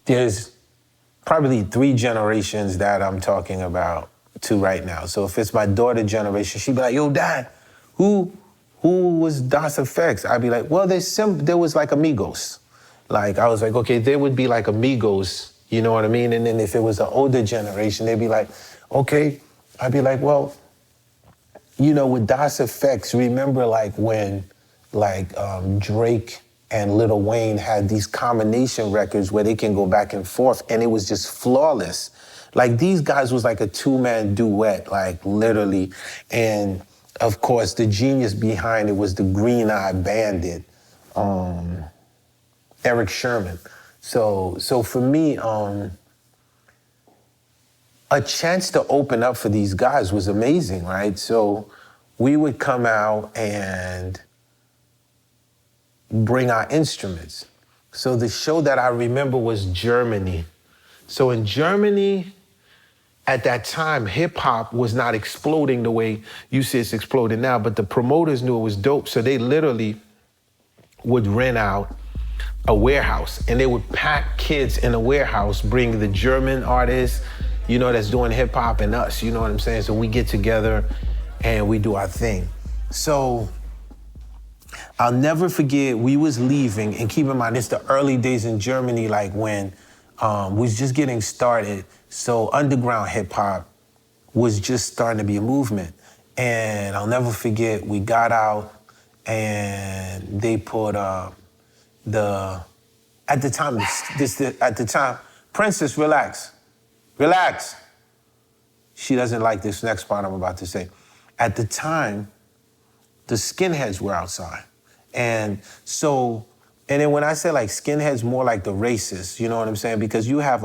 there's probably 3 generations that I'm talking about to right now. So if it's my daughter generation, she'd be like, yo, Dad, who was Das Effects? I'd be like, well, there was like Amigos. Like, I was like, okay, there would be like Amigos, you know what I mean? And then if it was an older generation, they'd be like, okay. I'd be like, well, you know, with Das Effects, remember like when Drake and Lil Wayne had these combination records where they can go back and forth, and it was just flawless. Like, these guys was like a 2-man duet, like, literally. And, of course, the genius behind it was the Green-Eyed Bandit, Eric Sherman. So for me, a chance to open up for these guys was amazing, right? So we would come out and bring our instruments. So the show that I remember was Germany. So in Germany, at that time, hip hop was not exploding the way you see it's exploding now, but the promoters knew it was dope. So they literally would rent out a warehouse, and they would pack kids in a warehouse, bring the German artists, you know, that's doing hip hop, and us, you know what I'm saying? So we get together and we do our thing. So I'll never forget, we was leaving, and keep in mind, it's the early days in Germany, like when we was just getting started. So underground hip hop was just starting to be a movement. And I'll never forget, we got out and they put at the time, Princess, relax. Relax. She doesn't like this next part I'm about to say. At the time, the skinheads were outside. And then when I say like skinheads, more like the racists, you know what I'm saying? Because you have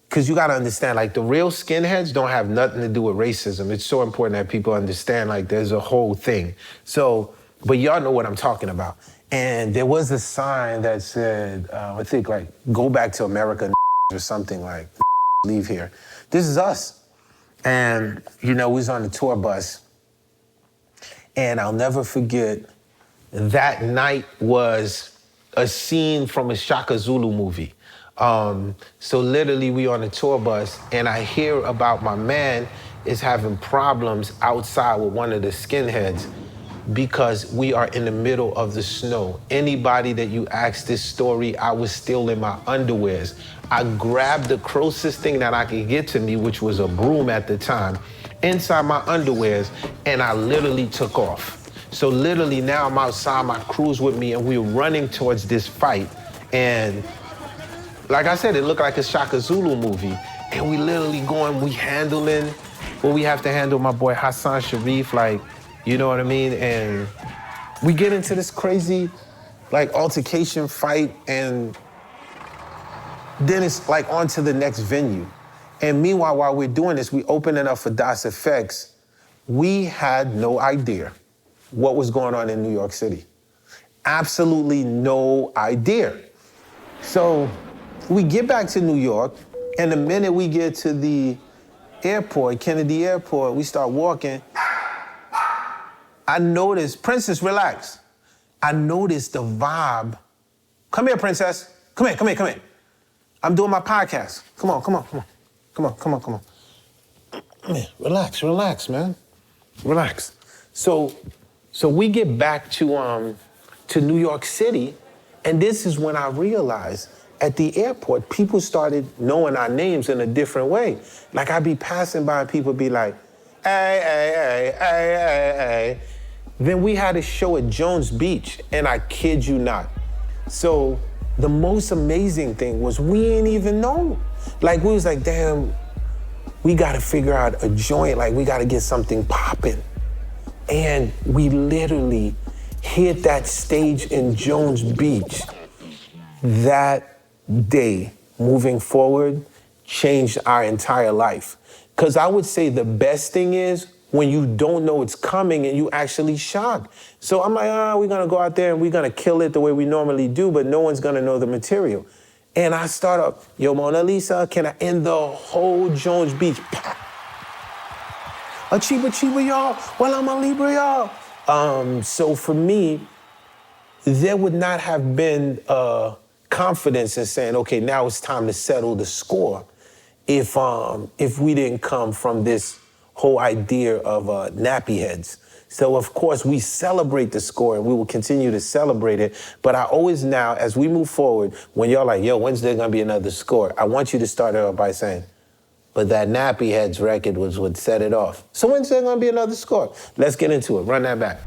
because you gotta understand, like the real skinheads don't have nothing to do with racism. It's so important that people understand, like there's a whole thing. So, but y'all know what I'm talking about. And there was a sign that said, I think like, go back to America or something, like, leave here. This is us. And, you know, we was on the tour bus. And I'll never forget, that night was a scene from a Shaka Zulu movie. So literally we on the tour bus, and I hear about my man is having problems outside with one of the skinheads because we are in the middle of the snow. Anybody that you ask this story, I was still in my underwears. I grabbed the closest thing that I could get to me, which was a broom at the time, inside my underwears, and I literally took off. So literally now I'm outside, my crew's with me, and we're running towards this fight. And like I said, it looked like a Shaka Zulu movie. And we literally going, we handling what we have to handle, my boy Hassan Sharif, like, you know what I mean? And we get into this crazy, like, altercation fight, and then it's like on to the next venue. And meanwhile, while we're doing this, we open it up for Das Effects. We had no idea what was going on in New York City. Absolutely no idea. So we get back to New York, and the minute we get to the airport, Kennedy Airport, we start walking. I noticed, Princess, relax. I noticed the vibe. Come here, Princess. Come here. I'm doing my podcast. Come on. Man, relax, man. Relax. So we get back to New York City, and this is when I realized at the airport, people started knowing our names in a different way. Like, I'd be passing by and people be like, hey. Then we had a show at Jones Beach, and I kid you not. So the most amazing thing was we ain't even know. Like, we was like, damn, we gotta figure out a joint, like we gotta get something popping. And we literally hit that stage in Jones Beach. That day, moving forward, changed our entire life. Because I would say the best thing is when you don't know it's coming and you actually shocked. So I'm like, we're gonna go out there and we're gonna kill it the way we normally do, but no one's gonna know the material. And I start up, yo, Mona Lisa, can I end the whole Jones Beach? A Chiba, y'all. Well, I'm a Libra, y'all. So for me, there would not have been confidence in saying, okay, now it's time to settle the score if we didn't come from this whole idea of nappy heads. So of course we celebrate the score and we will continue to celebrate it. But I always now, as we move forward, when y'all like, yo, when's there gonna be another score? I want you to start it off by saying, but that nappy heads record was what set it off. So when's there gonna be another score? Let's get into it, run that back.